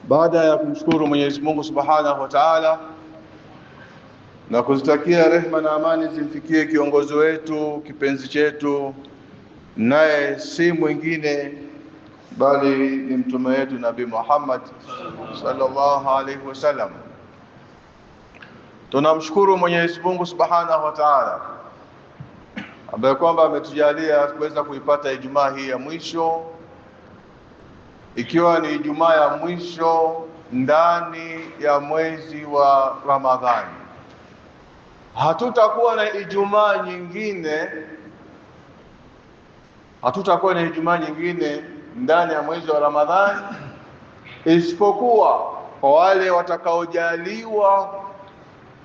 Baada ya kumshukuru Mwenyezi Mungu Subhanahu wa Ta'ala na kuzitakia rehema na amani zimfikie kiongozi wetu, kipenzi chetu, naye si mwingine bali ni mtume wetu Nabii Muhammad sallallahu alaihi wasallam. Tunamshukuru Mwenyezi Mungu Subhanahu wa Ta'ala ambaye kwamba ametujalia kuweza kuipata Ijumaa hii ya mwisho, ikiwa ni Ijumaa ya mwisho ndani ya mwezi wa Ramadhani. Hatutakuwa na Ijumaa nyingine ndani ya mwezi wa Ramadhani isipokuwa kwa wale watakaojaliwa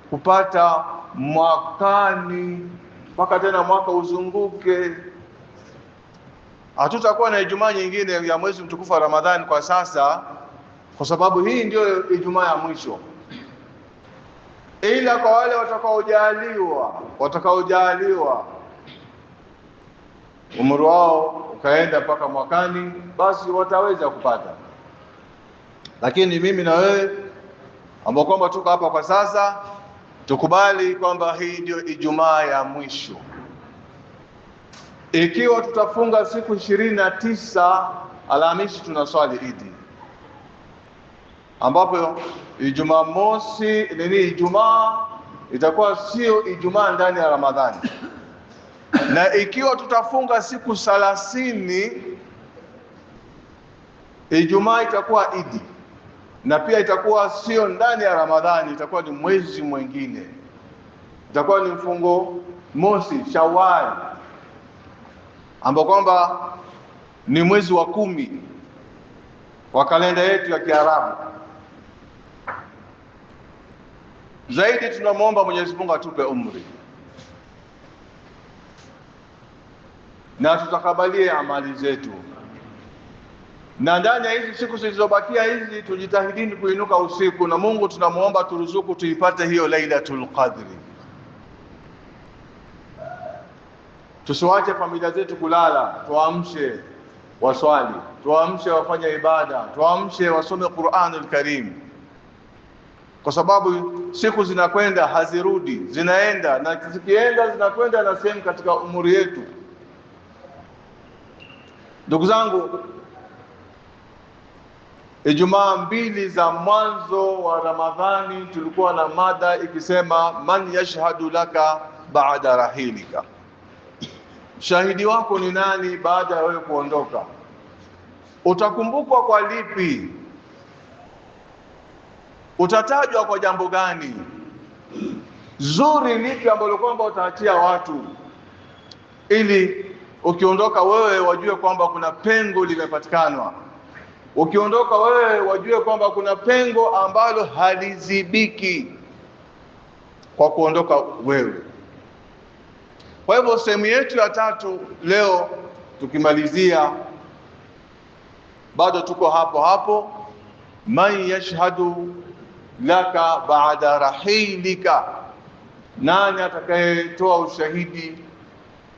kupata mwakani mpaka tena mwaka uzunguke. Hatutakuwa na Ijumaa nyingine ya mwezi mtukufu wa Ramadhani kwa sasa, kwa sababu hii ndio Ijumaa ya mwisho. Ila kwa wale watakaojaliwa umri wao ukaenda mpaka mwakani, basi wataweza kupata. Lakini mimi na wewe ambao kwamba tuko hapa kwa sasa, tukubali kwamba hii ndio Ijumaa ya mwisho. Ikiwa tutafunga siku 29, Alhamisi tunaswali Idi, ambapo Ijumaa mosi Ijumaa itakuwa sio Ijumaa ndani ya Ramadhani. Na ikiwa tutafunga siku 30, Ijumaa itakuwa Idi, na pia itakuwa sio ndani ya Ramadhani, itakuwa ni mwezi mwingine, itakuwa ni mfungo mosi Shawwal, ambao kwamba ni mwezi wa 10 wa kalenda yetu ya Kiarabu. Zaidi tunamwomba Mwenyezi Mungu atupe umri na tutakabalie amali zetu, na ndani ya hizi siku zilizobakia hizi tujitahidini kuinuka usiku, na Mungu tunamuomba turuzuku tuipate hiyo Lailatul Qadri. Tusiwache familia zetu kulala, tuamshe waswali, tuamshe wafanye ibada, tuamshe wasome Qur'anul Karim, kwa sababu siku zinakwenda hazirudi, zinaenda, na zikienda zinakwenda na sehemu katika umri yetu. Ndugu zangu, Ijumaa 2 za mwanzo wa Ramadhani tulikuwa na mada ikisema man yashhadu laka ba'da rahilika, shahidi wako ni nani baada ya wewe kuondoka? Utakumbukwa kwa lipi? Utatajwa kwa jambo gani? Zuri lipi ambalo kwamba utaachia watu, ili ukiondoka wewe wajue kwamba kuna pengo limepatikanwa, ukiondoka wewe wajue kwamba kuna pengo ambalo halizibiki kwa kuondoka wewe. Kwa hivyo sehemu yetu ya 3 leo tukimalizia, bado tuko hapo, man yashhadu laka ba'da rahilika, nani atakayetoa ushahidi?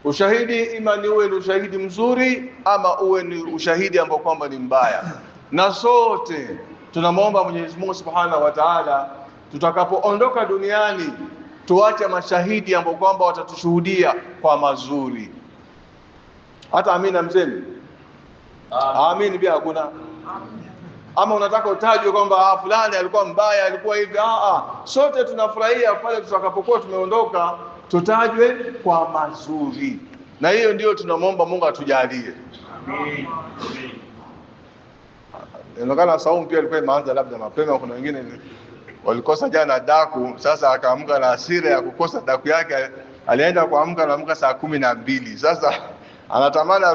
Ushahidi ima ni uwe ni ushahidi mzuri ama uwe ni ushahidi ambao kwamba ni mbaya. Na sote tunamwomba Mwenyezi Mungu Subhanahu wa Ta'ala tutakapoondoka duniani tuache mashahidi ambao kwamba watatushuhudia kwa mazuri. Hata amina msemi amin pia hakuna. Ama unataka utajwe kwamba fulani alikuwa mbaya, alikuwa hivi? Sote tunafurahia pale tutakapokuwa tumeondoka tutajwe kwa mazuri, na hiyo ndio tunamwomba Mungu atujalie. Amin. Inaonekana saumu pia ilikuwa imeanza labda mapema. Kuna wengine walikosa jana daku, sasa akaamka na hasira ya kukosa daku yake, alienda kuamka na saa 12. Sasa anatamani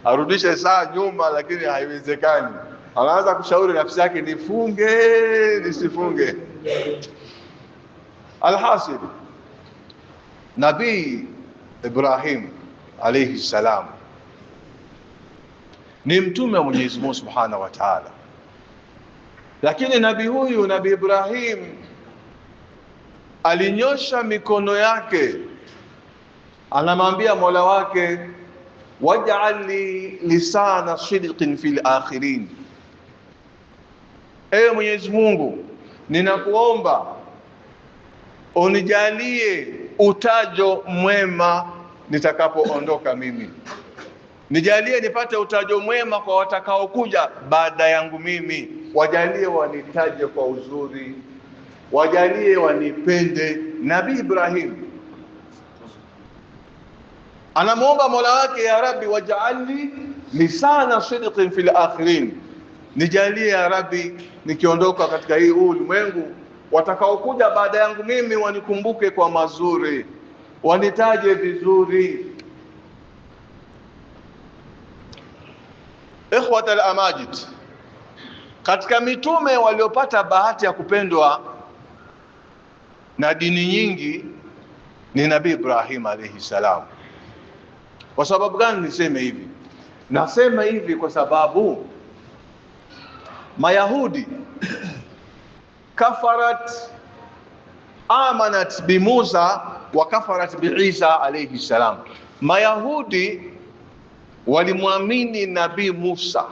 arudishe saa nyuma, lakini haiwezekani. Anaanza kushauri nafsi yake, nifunge nisifunge. Alhasil, Nabii Ibrahim alayhi salam ni mtume wa Mwenyezi Mungu Subhanahu wa Ta'ala, lakini Nabii Ibrahim alinyosha mikono yake, anamwambia Mola wake, waj'al li lisana sidqin fil akhirin, ewe Mwenyezi Mungu, ninakuomba unijalie utajo mwema nitakapoondoka mimi. Nijalie nipate utajo mwema kwa watakaokuja baada yangu mimi. Wajalie wanitaje kwa uzuri, wajalie wanipende. Nabii Ibrahim anamuomba Mola wake, ya Rabbi waj'alni lisana sidqin fil akhirin, nijalie ya Rabbi nikiondoka katika hii ulimwengu, watakaokuja baada yangu mimi wanikumbuke kwa mazuri, wanitaje vizuri. Ikhwat al-amajid, katika mitume waliopata bahati ya kupendwa na dini nyingi ni Nabii Ibrahim alayhi salam. Kwa sababu gani niseme hivi? Nasema hivi kwa sababu Mayahudi kafarat amanat bi Musa wa kafarat bi Isa alayhi salam. Mayahudi walimwamini Nabii Musa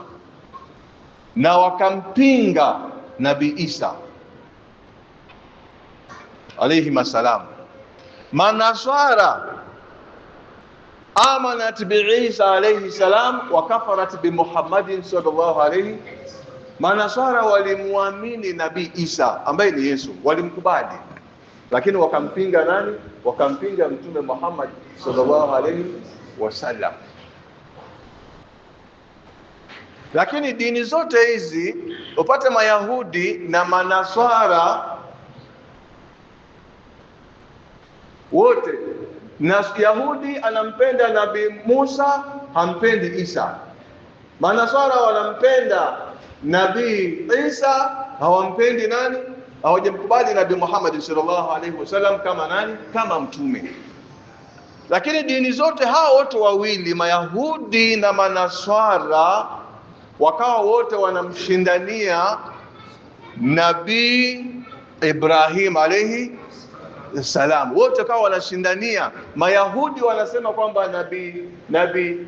na wakampinga Nabii Isa alayhi salam. Manaswara amanat bi Isa alayhi salam wa kafarat bi Muhammadin sallallahu alayhi. Manaswara walimwamini Nabii Isa ambaye ni Yesu, walimkubali, lakini wakampinga nani? Wakampinga Mtume Muhammad sallallahu alayhi wasallam. Lakini dini zote hizi upate Mayahudi na Manaswara wote, na Yahudi anampenda Nabii Musa, hampendi Isa. Manaswara wanampenda Nabii Isa, hawampendi nani? Hawajamkubali Nabii Muhammad sallallahu alaihi wasallam kama nani? Kama mtume. Lakini dini zote hao wote wawili, Mayahudi na Manaswara, wakawa wote wanamshindania Nabii Ibrahim alayhi salam. Wote kawa wanashindania. Mayahudi wanasema kwamba Nabii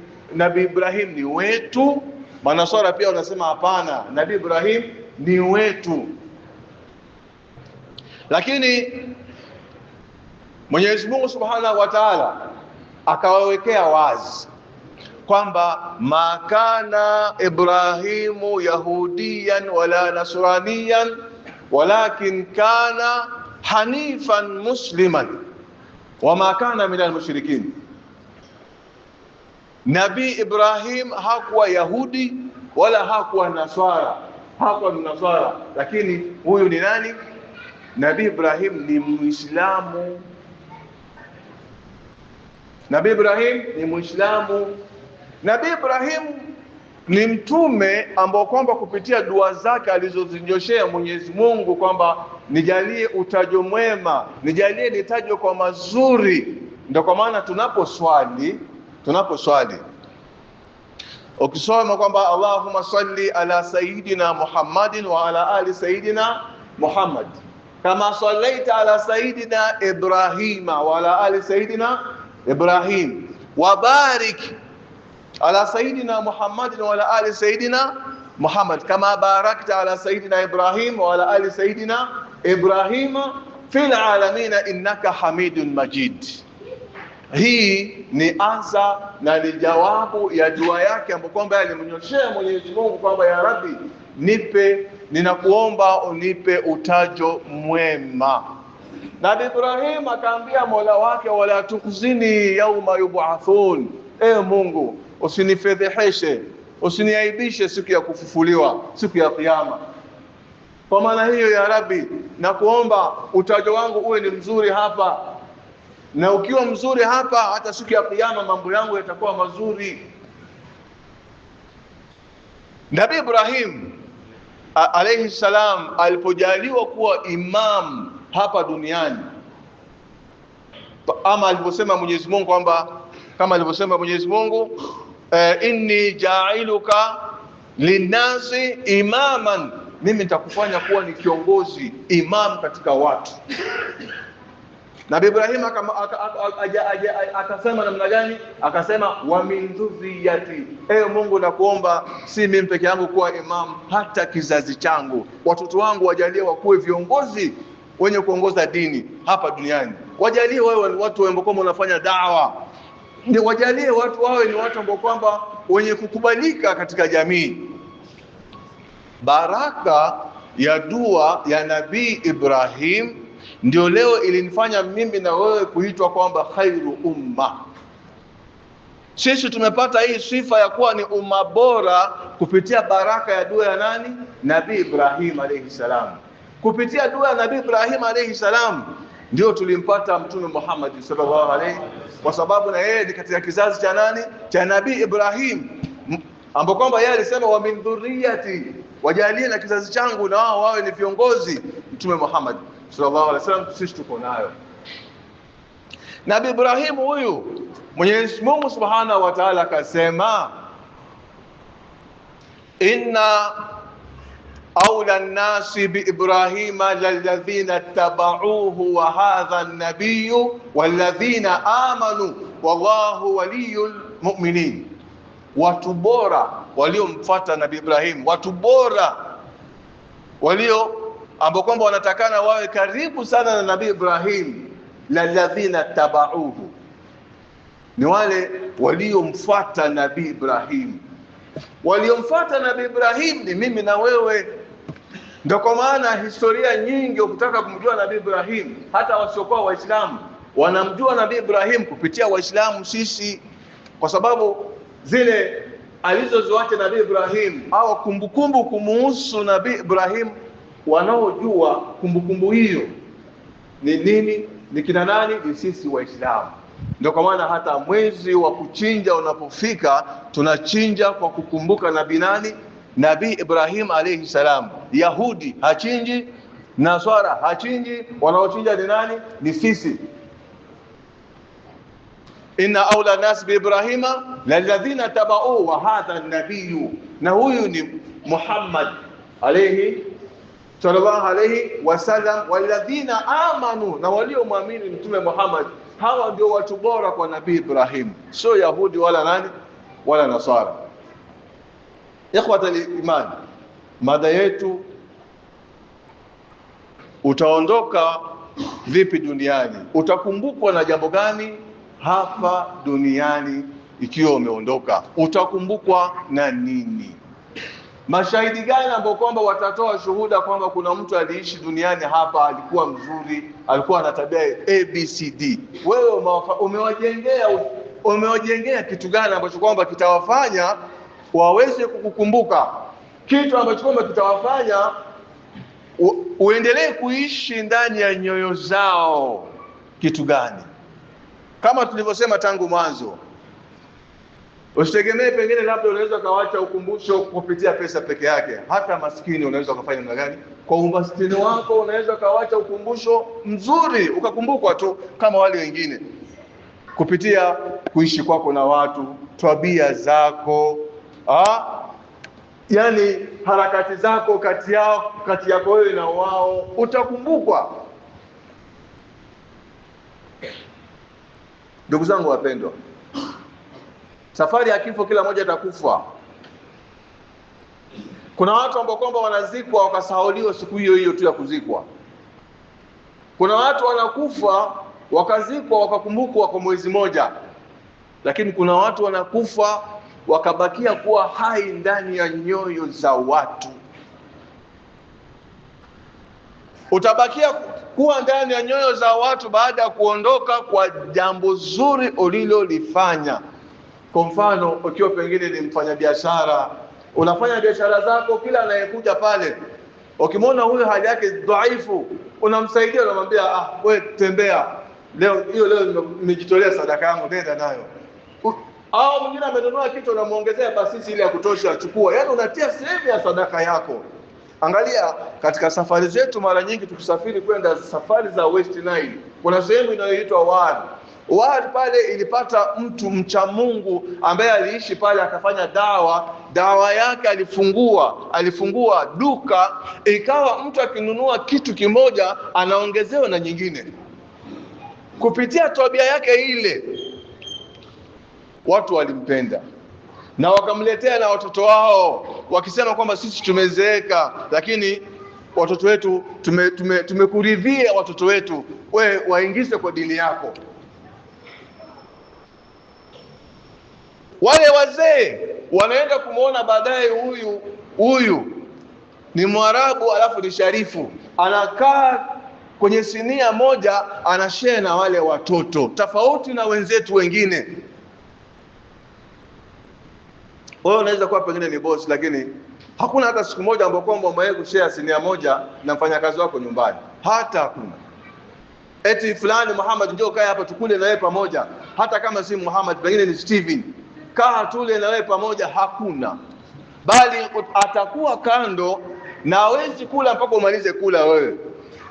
Ibrahim ni wetu. Manaswara pia wanasema hapana, Nabii Ibrahim ni wetu. Lakini Mwenyezi Mungu Subhanahu wa Ta'ala akawawekea wazi kwamba ma kana Ibrahimu yahudiyan wala nasraniyan walakin kana hanifan musliman wama kana minal mushrikin. Nabii Ibrahim hakuwa Yahudi wala hakuwa Naswara, lakini huyu ni nani? Nabii Ibrahim ni Muislamu. Nabii Ibrahim ni Muislamu. Nabii Ibrahim ni mtume ambao kwamba kupitia dua zake alizozinyoshea Mwenyezi Mungu kwamba nijalie utajo mwema, nijalie nitajwe kwa mazuri. Ndio kwa maana tunaposwali ukisoma kwamba Allahumma salli ala sayidina Muhammadin wa ala ali sayidina Muhammad kama sallaita ala sayidina Ibrahima wa ala ali sayidina Ibrahim wa barik ala sayidina Muhammadin wa ala ali sayidina Muhammad kama barakta ala sayidina Ibrahim wa ala ali sayidina Ibrahima fil alamin innaka hamidun majid. Hii ni ansa na ni jawabu ya dua yake ambapo kwamba alimnyoshea Mwenyezi Mungu kwamba ya Rabbi, ninakuomba unipe utajo mwema. Nabii Ibrahim akaambia Mola wake, wala tukhzini yauma yub'athun, Mungu usinifedheheshe, usiniaibishe siku ya kufufuliwa, siku ya kiyama. Kwa maana hiyo ya Rabbi, nakuomba utajo wangu uwe ni mzuri hapa, na ukiwa mzuri hapa hata siku ya kiyama mambo yangu yatakuwa mazuri. Nabii Ibrahim alayhi salam alipojaliwa kuwa imam hapa duniani, ama alivyosema Mwenyezi Mungu kwamba kama alivyosema Mwenyezi Mungu, inni ja'iluka linnasi imaman, mimi nitakufanya kuwa ni kiongozi, imam katika watu. Nabii Ibrahim akasema namna gani? Akasema wa min dhurriyati, ewe Mungu nakuomba si mimi peke yangu kuwa imam, hata kizazi changu, watoto wangu wajalie wakuwe viongozi wenye kuongoza dini hapa duniani. Wajalie wewe watu ambao kwamba wanafanya dawa, ni wajalie watu wawe ni watu ambao kwamba wenye kukubalika katika jamii. Baraka ya dua ya Nabii Ibrahim ndio leo ilinifanya mimi na wewe kuitwa kwamba khairu umma. Sisi tumepata hii sifa ya kuwa ni umma bora kupitia baraka ya dua ya nani? Nabii Ibrahim alayhi salam. Kupitia dua ya Nabii Ibrahim alayhi salam ndio tulimpata Mtume Muhammad sallallahu alayhi, kwa sababu na yeye ni katika kizazi cha nani? Cha Nabii Ibrahim, ambapo kwamba yeye alisema wa min dhurriyati, wajalie na kizazi changu na wao wawe ni viongozi. Mtume Muhammad sallallahu alaihi wasallam sisi tuko nayo. Nabii Ibrahim huyu Mwenyezi Mungu Subhanahu wa Ta'ala akasema, inna awla an-nasi bi Ibrahima lalladhina tabauhu wa hadha an-nabiyyu walladhina amanu wallahu waliyul mu'minin. Watu bora waliomfuata Nabii Ibrahim, watu bora walio ambao kwamba wanatakana wawe karibu sana na Nabii Ibrahim, lalladhina tabauhu, ni wale waliomfuata Nabii Ibrahim. Waliomfuata Nabii Ibrahim ni mimi na wewe. Ndio kwa maana historia nyingi ukitaka kumjua Nabii Ibrahim, hata wasiokuwa Waislamu wanamjua Nabii Ibrahim kupitia Waislamu sisi, kwa sababu zile alizoziacha Nabii Ibrahim au kumbukumbu kumuhusu Nabii Ibrahim, wanaojua kumbukumbu hiyo ni nini, ni kina nani? Ni sisi Waislamu. Ndio kwa maana hata mwezi wa kuchinja unapofika tunachinja kwa kukumbuka nabii nani? Nabii Ibrahim alayhi salam. Yahudi hachinji, Nasara hachinji, wanaochinja ni nani? Ni sisi. Inna awla nas bi Ibrahima lalladhina tabau wa hadha an-nabiyyu, na huyu ni Muhammad alayhi sallallahu alayhi wasallam, walladhina amanu, na waliomwamini Mtume Muhammad. Hawa ndio watu bora kwa Nabii Ibrahim, sio Yahudi wala nani wala Nasara. Ikhwata al-iman, mada yetu, utaondoka vipi duniani? Utakumbukwa na jambo gani hapa duniani? Ikiwa umeondoka utakumbukwa na nini? Mashahidi gani ambao kwamba watatoa shuhuda kwamba kuna mtu aliishi duniani hapa, alikuwa mzuri, alikuwa na tabia ABCD? Wewe umewajengea kitu gani ambacho kwamba kitawafanya waweze kukukumbuka, kitu ambacho kwamba kitawafanya uendelee kuishi ndani ya nyoyo zao? Kitu gani? Kama tulivyosema tangu mwanzo, usitegemee pengine labda unaweza kawacha ukumbusho kupitia pesa peke yake. Hata maskini unaweza kufanya namna gani? Kwa umaskini wako unaweza kawacha ukumbusho mzuri ukakumbukwa tu kama wale wengine, kupitia kuishi kwako na watu, tabia zako, yani harakati zako kati yako wewe na wao, utakumbukwa. Ndugu zangu wapendwa, safari ya kifo kila mmoja atakufa. Kuna watu ambao kwamba wanazikwa wakasahauliwa siku hiyo hiyo tu ya kuzikwa. Kuna watu wanakufa wakazikwa wakakumbukwa kwa mwezi moja. Lakini kuna watu wanakufa wakabakia kuwa hai ndani ya nyoyo za watu. Utabakia kuwa ndani ya nyoyo za watu baada ya kuondoka kwa jambo zuri ulilolifanya. Kwa mfano, ukiwa pengine ni mfanyabiashara, unafanya biashara zako, kila anayekuja pale ukimwona huyo hali yake dhaifu, unamsaidia, unamwambia wewe tembea leo, hiyo leo nimejitolea sadaka yangu, nenda nayo. Au mwingine amenunua kitu, unamuongezea basisi ile ya kutosha, achukua. Yaani unatia sehemu ya sadaka yako. Angalia katika safari zetu, mara nyingi tukisafiri kwenda safari za West Nile, kuna sehemu inayoitwa Wadi pale ilipata mtu mcha Mungu ambaye aliishi pale, akafanya dawa yake, alifungua duka, ikawa mtu akinunua kitu kimoja anaongezewa na nyingine. kupitia tabia yake ile watu walimpenda na wakamletea na watoto wao wakisema kwamba sisi tumezeeka, lakini watoto wetu tumekuridhia watoto wetu, we waingize kwa dini yako. Wale wazee wanaenda kumuona baadaye huyu ni Mwarabu alafu ni Sharifu, anakaa kwenye sinia moja anashare na wale watoto, tofauti na wenzetu wengine. Wewe unaweza kuwa pengine ni boss, lakini hakuna hata siku moja ambapo kwamba umewahi kushare sinia moja na mfanyakazi wako nyumbani, hata hakuna. Eti fulani Muhammad, njoo kaa hapa tukule na wewe pamoja, hata kama si Muhammad, pengine ni Steven, kaa tule na wewe pamoja, hakuna. Bali atakuwa kando na hawezi kula mpaka umalize kula wewe.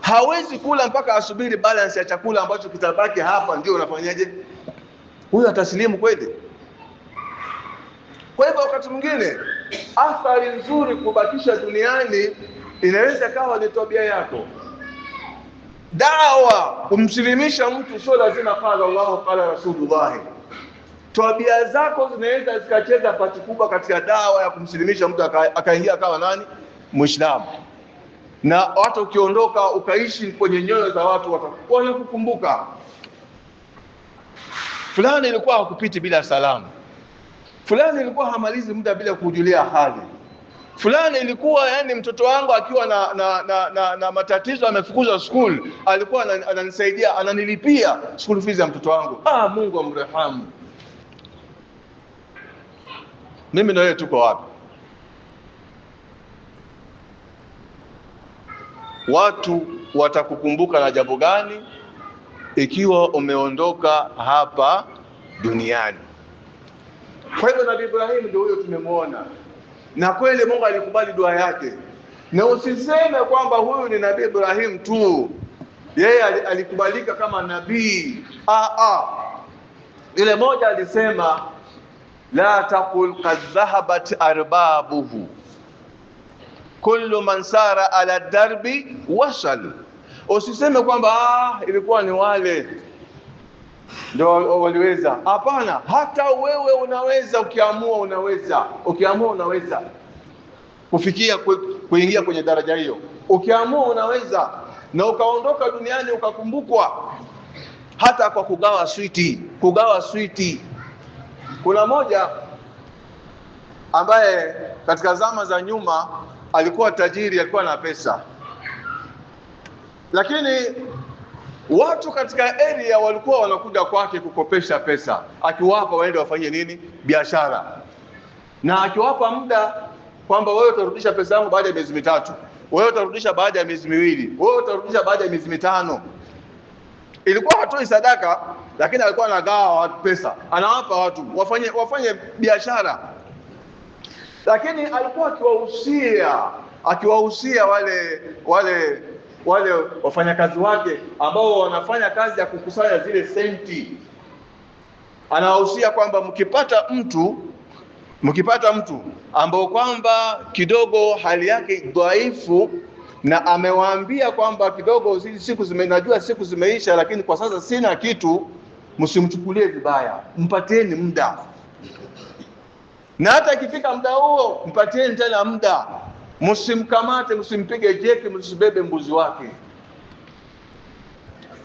Hawezi kula mpaka asubiri balance ya chakula ambacho kitabaki hapa, ndio unafanyaje? Huyu ataslimu kweli? Kwa hivyo wakati mwingine athari nzuri kubakisha duniani inaweza kawa ni tabia yako. Dawa kumsilimisha mtu sio lazima qala Allah qala Rasulullah. Tabia zako zinaweza zikacheza pati kubwa katika dawa ya kumsilimisha mtu akaingia akawa nani? Muislamu. Na hata ukiondoka ukaishi kwenye nyoyo za watu watakuwa kukumbuka. Fulani ilikuwa hakupiti bila salamu. Fulani ilikuwa hamalizi muda bila kujulia hali. Fulani ilikuwa yani mtoto wangu akiwa na matatizo amefukuzwa school, alikuwa ananisaidia, ananilipia school fees ya mtoto wangu. Mungu amrehemu. Mimi na wewe tuko wapi? Watu watakukumbuka na jambo gani ikiwa umeondoka hapa duniani? Kwa hivyo Nabii Ibrahim ndio huyo tumemwona, na kweli Mungu alikubali dua yake. Na usiseme kwamba huyu ni Nabii Ibrahim tu, yeye alikubalika kama nabii. Ile moja alisema la taqul qad dhahabat arbabuhu kullu man sara ala darbi wasal. Usiseme kwamba ilikuwa ni wale ndio waliweza. Hapana, hata wewe unaweza, ukiamua unaweza kufikia kuingia kwenye daraja hiyo. Ukiamua unaweza, na ukaondoka duniani ukakumbukwa hata kwa kugawa switi. Kuna moja ambaye katika zama za nyuma alikuwa tajiri, alikuwa na pesa, lakini watu katika area walikuwa wanakuja kwake kukopesha pesa, akiwapa waende wafanye nini? Biashara. Na akiwapa muda kwamba wewe utarudisha pesa yangu baada ya miezi mitatu, wewe utarudisha baada ya miezi miwili, wewe utarudisha baada ya miezi mitano. Ilikuwa hatoi sadaka, lakini alikuwa anagawa watu pesa, anawapa watu wafanye biashara. Lakini alikuwa akiwahusia wale wafanyakazi wake ambao wanafanya kazi ya kukusanya zile senti. Anawahusia kwamba mkipata mtu ambao kwamba kidogo hali yake dhaifu, na amewaambia kwamba kidogo najua siku zimeisha, lakini kwa sasa sina kitu, msimchukulie vibaya, mpatieni muda. Na hata ikifika muda huo mpatieni tena muda, msimkamate, msimpige jeki, msibebe mbuzi wake.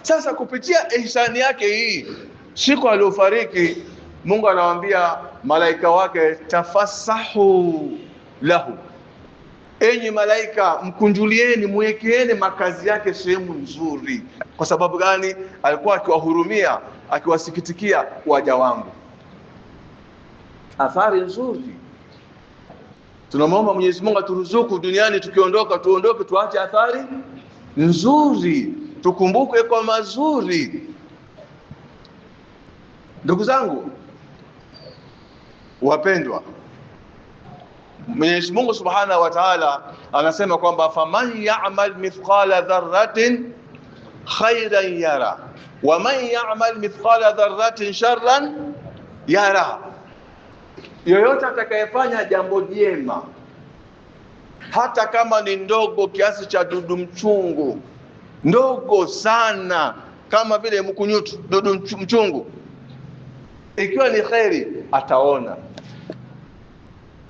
Sasa kupitia ihsani yake hii, siku aliyofariki, Mungu anawaambia malaika wake, tafassahu lahu, enyi malaika mkunjulieni, muwekeeni makazi yake sehemu nzuri. Kwa sababu gani? Alikuwa akiwahurumia, akiwasikitikia waja wangu. Athari nzuri. Tunamwomba Mwenyezi Mungu aturuzuku duniani tukiondoka, tuondoke tuache athari nzuri, tukumbuke kwa mazuri. Ndugu zangu wapendwa, Mwenyezi Mungu Subhanahu wa Ta'ala anasema kwamba faman ya'mal mithqala dharratin khayran yara wa man ya'mal mithqala dharratin sharran yara. Yoyote atakayefanya jambo jema, hata kama ni ndogo kiasi cha dudu mchungu, ndogo sana, kama vile mkunyutu, dudu mchungu. Ikiwa ni kheri ataona,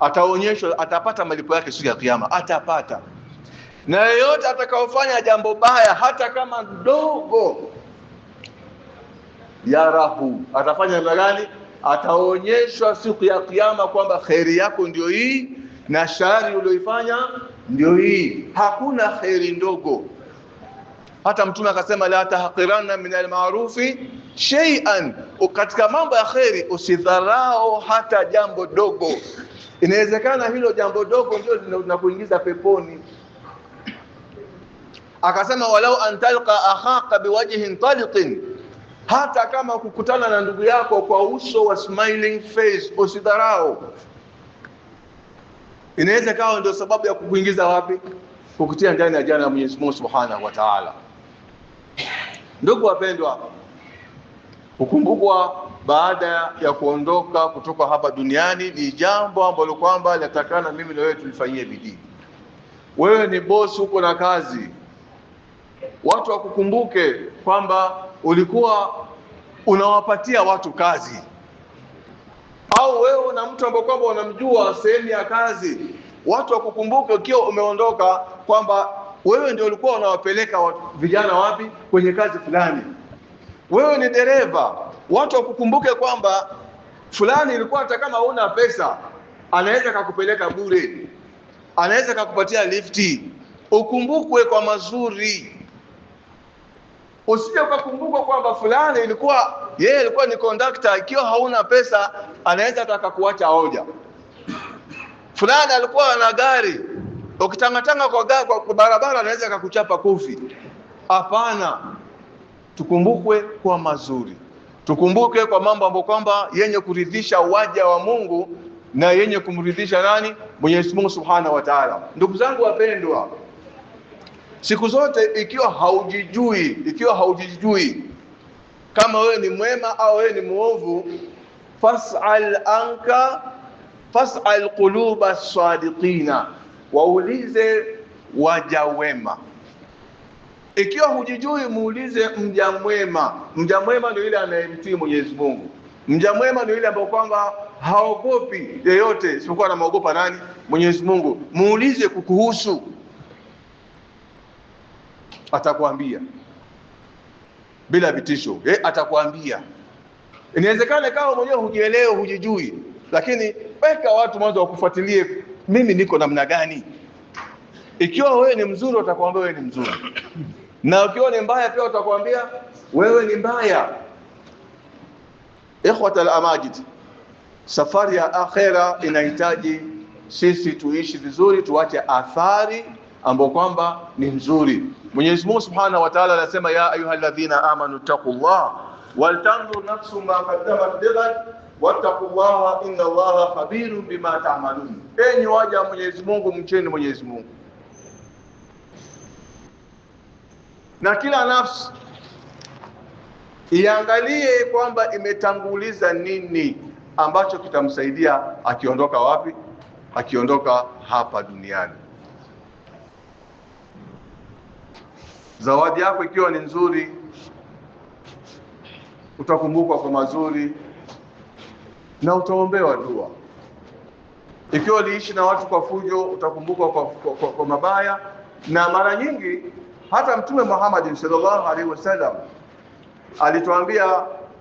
ataonyeshwa, atapata malipo yake siku ya kiyama, atapata. Na yeyote atakaofanya jambo baya hata kama dogo, yarahu, atafanya namna gani? Ataonyeshwa siku ya kiyama kwamba kheri yako ndio hii na shari ulioifanya ndio hii. Hakuna kheri ndogo. Hata Mtume akasema la tahqiranna min almarufi shay'an, katika mambo ya kheri usidharau hata jambo dogo. Inawezekana hilo jambo dogo ndio linakuingiza peponi. Akasema walau antalqa akhaka biwajhin taliqin, hata kama kukutana na ndugu yako kwa uso wa smiling face usidharau. Inaweza kawa ndio sababu ya kukuingiza wapi? Kukutia ndani ya janna ya Mwenyezi Mungu Subhanahu wa Ta'ala. Ndugu wapendwa, kukumbukwa baada ya kuondoka kutoka hapa duniani ni jambo ambalo kwamba linatakana mimi na wewe tulifanyie bidii. Wewe ni boss, uko na kazi, watu wakukumbuke kwamba ulikuwa unawapatia watu kazi, au wewe na mtu ambaye kwamba unamjua sehemu ya kazi, watu wakukumbuke ukiwa umeondoka kwamba wewe ndio ulikuwa unawapeleka vijana wapi? Kwenye kazi fulani. Wewe ni dereva, watu wakukumbuke kwamba fulani ilikuwa hata kama huna pesa anaweza kukupeleka bure, anaweza kukupatia lifti. Ukumbukwe kwa mazuri. Usije ukakumbuka kwamba fulani ilikuwa yeye alikuwa ni conductor, ikiwa hauna pesa anaweza atakakuacha hoja. Fulani alikuwa na gari, ukitangatanga kwa barabara anaweza akakuchapa kofi. Hapana. Tukumbukwe kwa mazuri. Tukumbuke kwa mambo ambayo kwamba yenye kuridhisha waja wa Mungu na yenye kumridhisha nani? Mwenyezi Mungu Subhanahu wa Ta'ala. Ndugu zangu wapendwa, siku zote ikiwa haujijui kama wewe ni mwema au wewe ni muovu, fas'al quluba as-sadiqina, waulize waja wema. Ikiwa hujijui, muulize mja mwema. Mja mwema ndio yule anayemtii Mwenyezi Mungu. Mja mwema ndio yule ambaye kwamba haogopi yeyote isipokuwa anamuogopa nani? Mwenyezi Mungu. Muulize kukuhusu, atakwambia bila vitisho. Atakwambia. Inawezekana kama mwenyewe hujielewi, hujijui, lakini weka watu mwanzo wakufuatilie, mimi niko namna gani. Ikiwa wewe ni mzuri utakwambia wewe ni mzuri, na ukiwa ni mbaya pia utakwambia wewe ni mbaya. Ikhwatal amajid, safari ya akhera inahitaji sisi tuishi vizuri, tuache athari ambayo kwamba ni nzuri. Mwenyezi Mungu Subhanahu wa Ta'ala anasema ya ayyuhalladhina amanu taqullah wal tanzur nafsum ma qaddamat lighad wattaqullaha innallaha khabirun bima ta'malun. Enyi waja Mwenyezi Mungu, mcheni Mwenyezi Mungu, na kila nafsi iangalie kwamba imetanguliza nini ambacho kitamsaidia akiondoka wapi? Akiondoka hapa duniani. Zawadi yako ikiwa ni nzuri, utakumbukwa kwa mazuri na utaombewa dua. Ikiwa uliishi na watu kwa fujo, utakumbukwa kwa mabaya. Na mara nyingi hata Mtume Muhammad sallallahu alaihi wasallam alituambia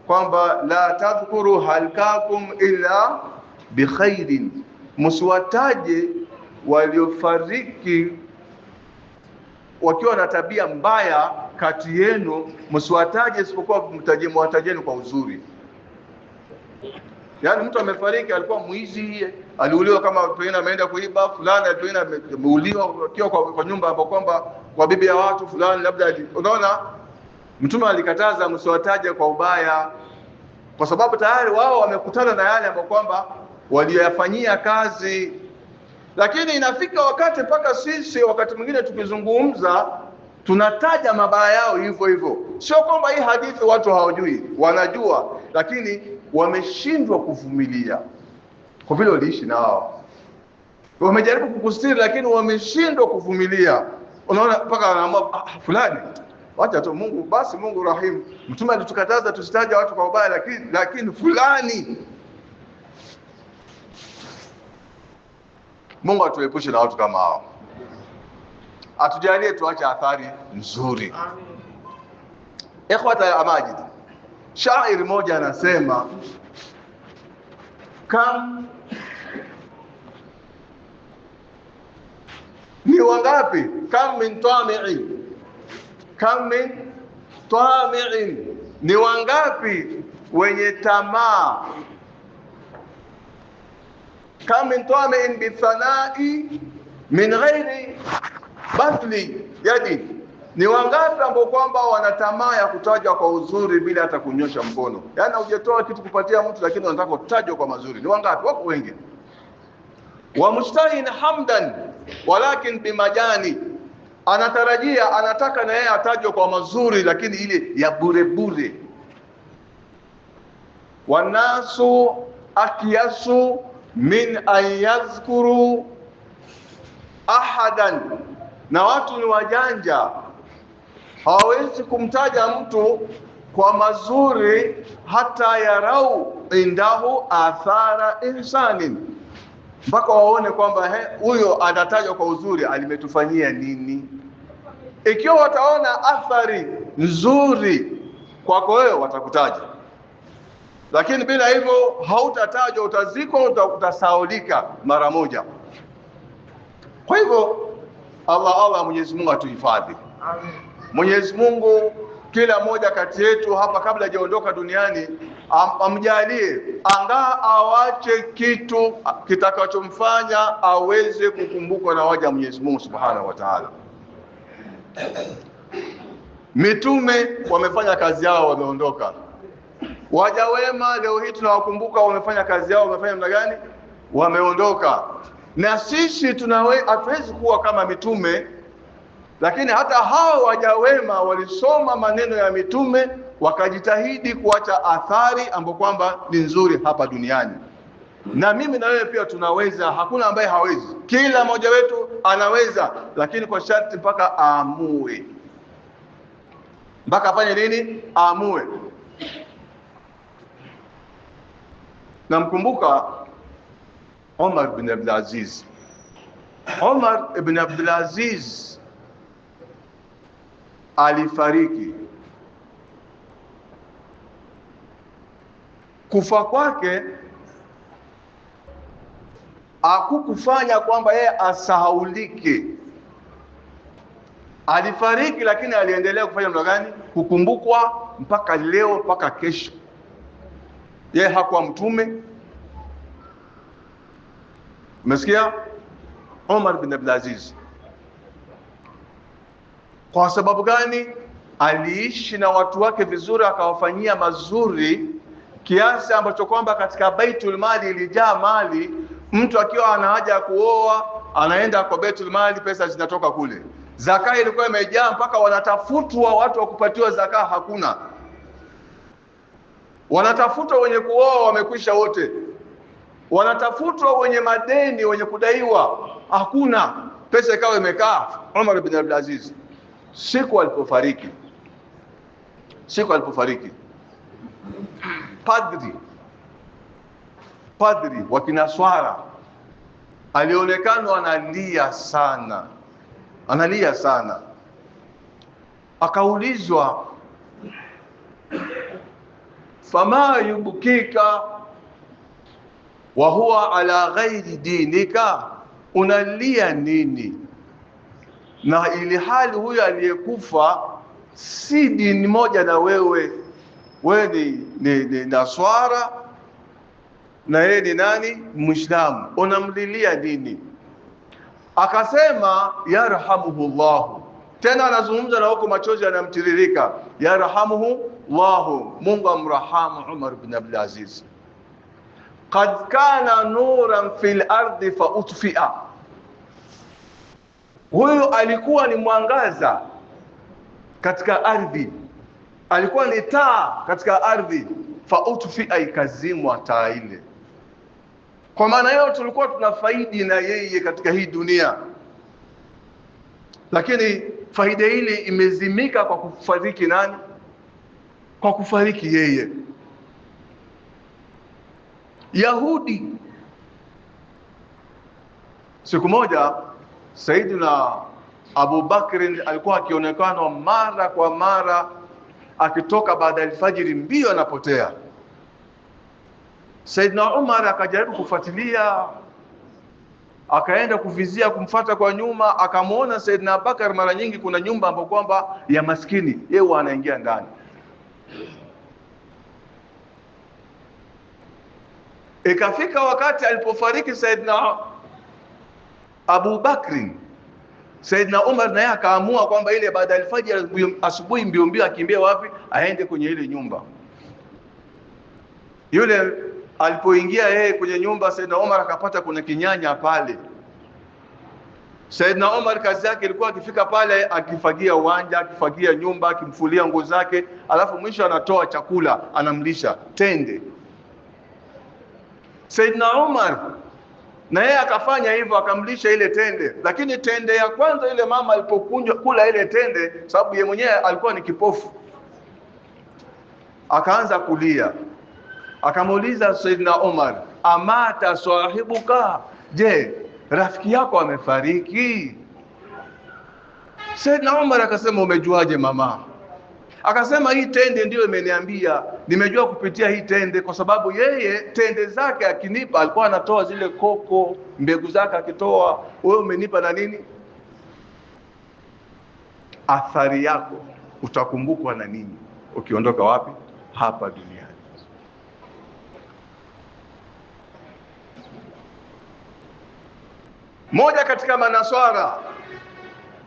kwamba la tadhkuru halkakum illa bikhairin, msiwataje waliofariki wakiwa na tabia mbaya kati yenu, msiwataje isipokuwa mwatajeni kwa uzuri. Yaani mtu amefariki, alikuwa mwizi, aliuliwa kama pengine ameenda kuiba, fulani pengine ameuliwa akiwa kwa nyumba hapo kwamba kwa bibi ya watu fulani labda. Unaona, Mtume alikataza msiwataje kwa ubaya, kwa sababu tayari wao wamekutana na yale ambayo kwamba waliyafanyia kazi. Lakini inafika wakati mpaka sisi wakati mwingine tukizungumza tunataja mabaya yao hivyo hivyo. Sio kwamba hii hadithi watu hawajui, wanajua, lakini wameshindwa kuvumilia kwa vile waliishi na wao. Wamejaribu kukustiri lakini wameshindwa kuvumilia. Unaona mpaka anaamua fulani wacha tu Mungu, basi Mungu Rahim. Mtume alitukataza tusitaje watu kwa ubaya, lakini fulani. Mungu atuepushe na watu kama hao, atujalie tuache athari nzuri. Amin. Ikhwata ya Amajid, shairi moja anasema, ni wangapi, kam min tami'in, ni wangapi wenye tamaa, kam min tami'in bithanai min ghairi badli yadi, ni wangapi ambao kwamba wana tamaa ya kutajwa kwa uzuri bila hata kunyosha mkono. Yaani hujatoa kitu kupatia mtu, lakini unataka kutajwa kwa mazuri. Ni wangapi? Wako wengi. Wa mustahin hamdan walakin bimajani, anatarajia, anataka na yeye atajwe kwa mazuri, lakini ile ya bure bure. Wanasu akiyasu min an yazkuru ahadan, na watu ni wajanja, hawawezi kumtaja mtu kwa mazuri, hata yarau indahu athara ihsanin, mpaka waone kwamba huyo anatajwa kwa uzuri, alimetufanyia nini. Ikiwa wataona athari nzuri kwako wewe, watakutaja, lakini bila hivyo hautatajwa, utazikwa, utasaulika mara moja. Kwa hivyo Allah Mwenyezi Mungu atuhifadhi. Amen. Mwenyezi Mungu kila mmoja kati yetu hapa kabla hajaondoka duniani amjalie anga awache kitu kitakachomfanya aweze kukumbukwa na waja Mwenyezi Mungu Subhanahu wa Ta'ala. Mitume wamefanya kazi yao, wameondoka. Waja wema leo hii tunawakumbuka, wamefanya kazi yao, wamefanya namna gani? Wameondoka. Na sisi hatuwezi kuwa kama mitume, lakini hata hao waja wema walisoma maneno ya mitume, wakajitahidi kuacha athari ambapo kwamba ni nzuri hapa duniani. Na mimi na wewe pia tunaweza, hakuna ambaye hawezi. Kila mmoja wetu anaweza, lakini kwa sharti mpaka aamue. Mpaka afanye nini? Aamue. Namkumbuka Omar ibn Abdul Aziz. Omar ibn Abdul Aziz alifariki. Kufa kwake hakukufanya kwamba yeye asahaulike. Alifariki, lakini aliendelea kufanya namna gani? Kukumbukwa mpaka leo, mpaka kesho. Yeye hakuwa mtume. Umesikia? Omar bin Abdul Aziz. Kwa sababu gani? Aliishi na watu wake vizuri, akawafanyia mazuri, kiasi ambacho kwamba katika Baitul Mali ilijaa mali. Mtu akiwa ana haja ya kuoa, anaenda kwa Baitul Mali, pesa zinatoka kule. Zaka ilikuwa imejaa, mpaka wanatafutwa watu wa kupatiwa zaka, hakuna. Wanatafutwa wenye kuoa, wamekwisha wote. Wanatafutwa wenye madeni, wenye kudaiwa, hakuna. Pesa ikawa imekaa. Umar ibn Abdul Aziz siku alipofariki, padri wa Kinaswara alionekana analia sana. Akaulizwa, fama yubukika wa huwa ala ghairi dinika, unalia nini na ili hali huyo aliyekufa si dini moja na wewe? Wewe ni Naswara na yeye ni nani? Muislamu. Unamlilia nini? Akasema yarhamuhullahu. Tena anazungumza na huko machozi yanamtiririka. Yarhamuhullahu, Mungu amrahamu Umar ibn Abdul Aziz. Qad kana nuran fil ardi fa utfi'a, huyo alikuwa ni mwangaza katika ardhi, alikuwa ni taa katika ardhi, fa utfi'a, ikazimwa taa ile. Kwa maana hiyo tulikuwa tunafaidi na yeye katika hii dunia, lakini faida ile imezimika kwa kufariki nani? Kwa kufariki yeye. Yahudi, siku moja Saidina Abu Bakr alikuwa akionekana mara kwa mara akitoka baada ya alfajiri mbio anapotea. Saidina Umar akajaribu kufuatilia, akaenda kuvizia kumfata kwa nyuma, akamwona Saidina Bakar mara nyingi kuna nyumba ambapo kwamba ya maskini, yeye anaingia ndani. Ikafika wakati alipofariki Saidina Abu Bakri, Saidina Umar naye akaamua kwamba ile baada ya alfajiri asubuhi mbio mbio akimbia wapi? Aende kwenye ile nyumba. Yule alipoingia yeye kwenye nyumba, Saidina Umar akapata kuna kinyanya pale. Saidina Umar kazi yake ilikuwa akifika pale akifagia uwanja, akifagia nyumba, akimfulia nguo zake, alafu mwisho anatoa chakula anamlisha tende. Saidina Umar na yeye akafanya hivyo, akamlisha ile tende. Lakini tende ya kwanza ile mama alipokunja kula ile tende, sababu yeye mwenyewe alikuwa ni kipofu, akaanza kulia. Akamuuliza Saidina Umar, amata sahibuka, je, rafiki yako amefariki? Saidina Umar akasema, umejuaje mama? Akasema, hii tende ndio imeniambia, nimejua kupitia hii tende, kwa sababu yeye tende zake akinipa alikuwa anatoa zile koko, mbegu zake akitoa. Wewe umenipa na nini? Athari yako utakumbukwa na nini ukiondoka wapi? Hapa duniani. Moja katika manaswara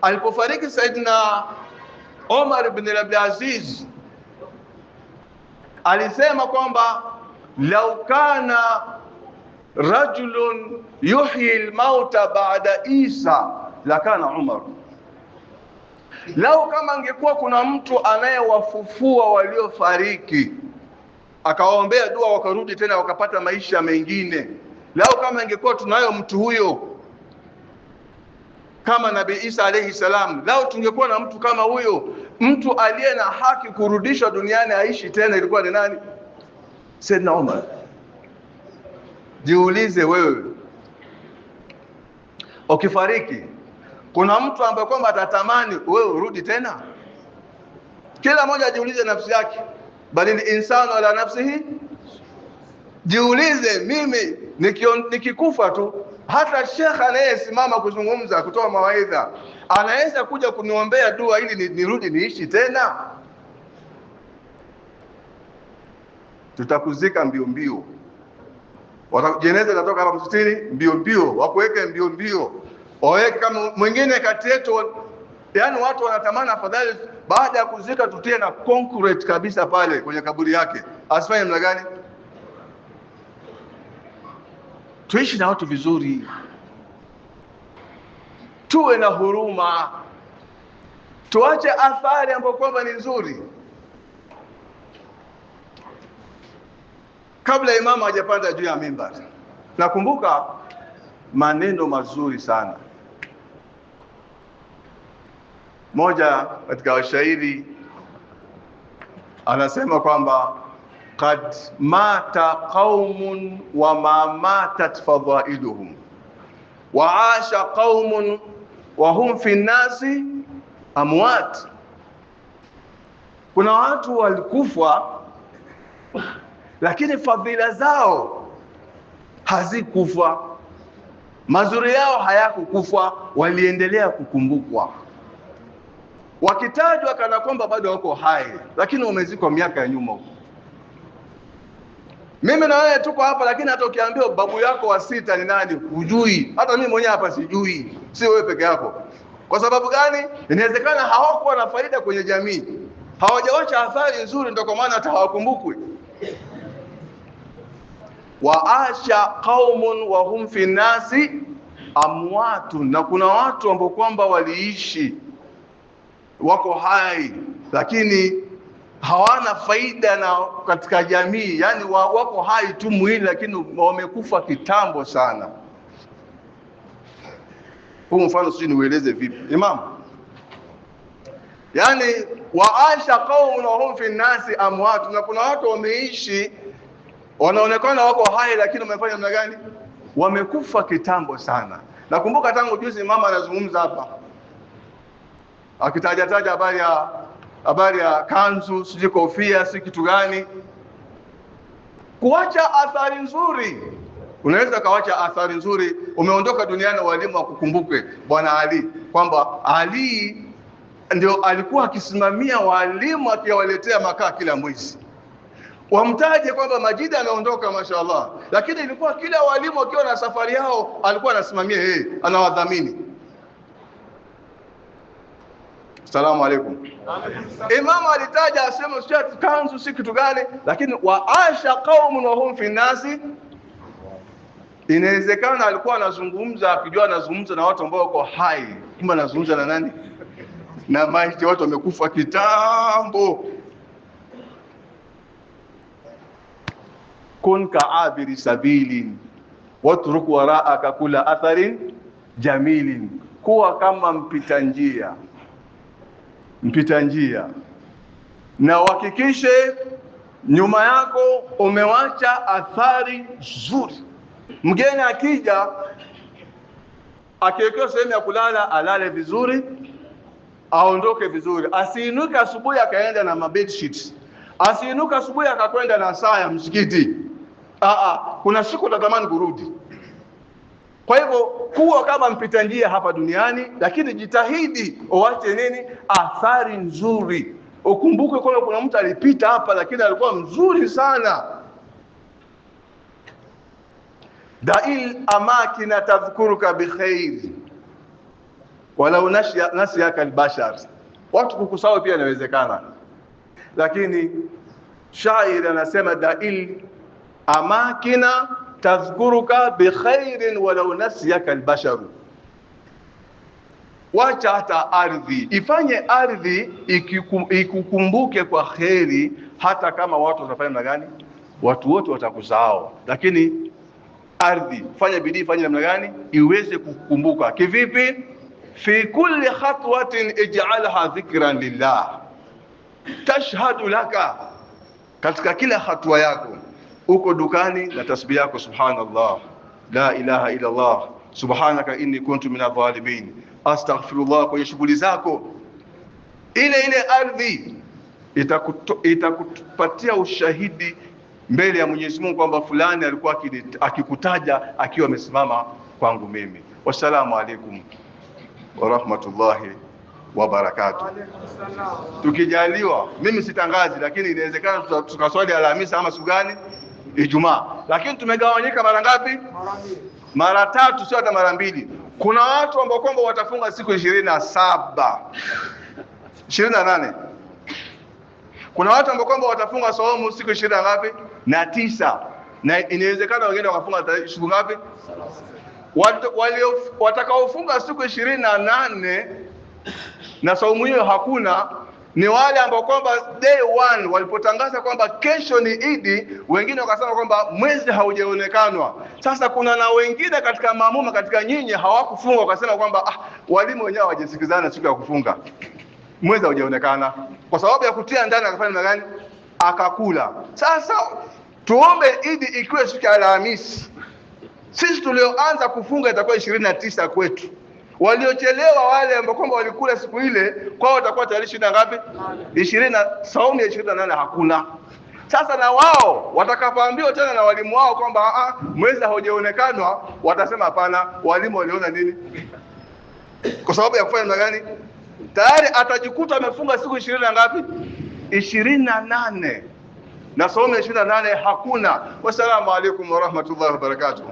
alipofariki Saidina Omar ibn Abdul Aziz alisema kwamba lau kana rajulun yuhyi almauta ba'da Isa lakana Umar. Lau kama angekuwa kuna mtu anayewafufua waliofariki akawaombea dua wakarudi tena wakapata maisha mengine, lau kama angekuwa tunayo mtu huyo kama Nabii Isa alayhi salam, lau tungekuwa na mtu kama huyo, mtu aliye na haki kurudishwa duniani aishi tena, ilikuwa ni nani? Saidina Umar. Jiulize wewe, ukifariki kuna mtu ambaye kwamba atatamani wewe urudi tena? Kila mmoja ajiulize nafsi yake, bali insanu ala nafsihi. Jiulize, mimi nikikufa tu, hata shekha anayesimama kuzungumza kutoa mawaidha anaweza kuja kuniombea dua ili nirudi niishi tena? Tutakuzika mbio mbio, jeneza litatoka hapa msitini mbio mbio, wakuweke mbio mbio, waweke kama mwingine kati yetu. Yani watu wanatamani afadhali baada ya kuzika tutie na concrete kabisa pale kwenye kaburi yake. Asifanye mna gani? Tuishi na watu vizuri, tuwe na huruma, tuache athari ambayo kwamba ni nzuri. Kabla imamu hajapanda juu ya mimbar, nakumbuka maneno mazuri sana. Moja katika washairi anasema kwamba qad mata qaumun wa ma matat fadailuhum wa asha qaumun wa hum fi nasi amwat. Kuna watu walikufa lakini fadhila zao hazikufa, mazuri yao hayakukufa, waliendelea kukumbukwa, wakitajwa kana kwamba bado wako hai, lakini wamezikwa miaka ya nyuma huko. Mimi na wewe tuko hapa, lakini hata ukiambiwa babu yako wa sita ni nani hujui. Hata mimi mwenyewe hapa sijui, si wewe peke yako. Kwa sababu gani? Inawezekana hawakuwa na faida kwenye jamii, hawajawacha athari nzuri, ndio kwa maana hata hawakumbukwi. Wa asha qaumun wa hum fi nasi amwatun, na kuna watu ambao kwamba waliishi wako hai lakini hawana faida na katika jamii, yani wako hai tu mwili lakini wamekufa kitambo sana. Huu mfano sisi niueleze vipi? Imam, Yani waasha qaumun wa hum fi nnasi amwat, na kuna watu wameishi wanaonekana wako hai, lakini wamefanya namna gani? Wamekufa kitambo sana. Nakumbuka tangu juzi mama anazungumza hapa akitaja habari ya kanzu, siji kofia, si kitu gani, kuacha athari nzuri. Unaweza kawacha athari nzuri, umeondoka duniani, walimu wakukumbuke Bwana Ali, kwamba Ali ndio alikuwa akisimamia walimu akiwaletea makaa kila mwezi. Wamtaje kwamba Majida ameondoka mashaallah, lakini ilikuwa kila walimu wakiwa na safari yao alikuwa anasimamia yeye, anawadhamini. Salamu alaykum. Imam alitaja asema sio kanzu si kitu gani, lakini waasha qaumun wa hum fi nasi. Inawezekana alikuwa anazungumza akijua anazungumza na watu ambao wako hai, kumbe anazungumza na nani? Na maiti, watu wamekufa kitambo. Kun ka'abiri sabili watruk wara'aka kula atharin jamilin, kuwa kama mpita njia, na uhakikishe nyuma yako umewacha athari nzuri. Mgeni akija akiwekewa sehemu ya kulala, alale vizuri, aondoke vizuri. Asiinuke asubuhi akaenda na bed sheets, asiinuke asubuhi akakwenda na saa ya msikiti. Kuna siku utatamani kurudi. Kwa hivyo kuwa kama mpita njia hapa duniani, lakini jitahidi uache nini? Athari nzuri. Ukumbuke kwamba kuna mtu alipita hapa lakini alikuwa mzuri sana. Da'il amakina tadhkuruka bikhair walau nasiyaka albashar. Watu kukusahau pia inawezekana, lakini shairi anasema da'il amakina tadhkuruka bikhairin walau nasiyaka albashar. Wacha hata ardhi, ifanye ardhi ikukumbuke kwa kheri, hata kama watu watafanya namna gani, watu wote watakusahau, lakini ardhi fanya bidii, fanya namna gani iweze kukumbuka. Kivipi? Fi kulli khatwatin ij'alha dhikran lillah tashhadu laka, katika kila hatua yako. Uko dukani na tasbih yako subhanallah, la ilaha illa Allah, subhanaka inni kuntu minadh dhalimin, astaghfirullah. Kwa shughuli zako, ile ardhi itakupatia ushahidi mbele ya Mwenyezi Mungu kwamba fulani alikuwa akikutaja akiwa amesimama kwangu mimi. Wassalamu alaikum wa rahmatullahi wa barakatuh. Tukijaliwa, mimi sitangazi, lakini inawezekana tukaswali Alhamisi ama siku gani? Ijumaa. Lakini tumegawanyika mara ngapi? Mara 3, sio hata mara 2. Kuna watu ambao kwamba watafunga siku 27, 28. Kuna watu ambao kwamba watafunga saumu siku 20 ngapi? Na 9. Na inawezekana wengine wakafunga siku ngapi? Watakaofunga siku 28 na saumu hiyo hakuna, ni wale ambao kwamba day 1 walipotangaza kwamba kesho ni Idi, wengine wakasema kwamba mwezi haujaonekanwa. Sasa kuna na wengine katika maamuma katika nyinyi hawakufunga, wakasema kwamba walimu wenyewe hawajasikizana siku ya kufunga, mwezi haujaonekana, kwa sababu ya kutia ndani akafanya namna gani? Akakula. Sasa tuombe Idi ikiwe siku ya Alhamisi. Sisi tulioanza kufunga itakuwa 29 kwetu. Waliochelewa wale ambao kwamba walikula siku ile, kwao watakuwa tayari 20 ngapi? 20. Saumu ya 28 hakuna. Sasa na wao watakapoambiwa tena na walimu wao kwamba mwezi haujaonekanwa, watasema hapana, walimu waliona nini? Kwa sababu ya kufanya namna gani? Tayari atajikuta amefunga siku 20 ngapi? 28. Na saumu ya 28 hakuna. Wassalamu alaikum wa rahmatullahi wa barakatuh.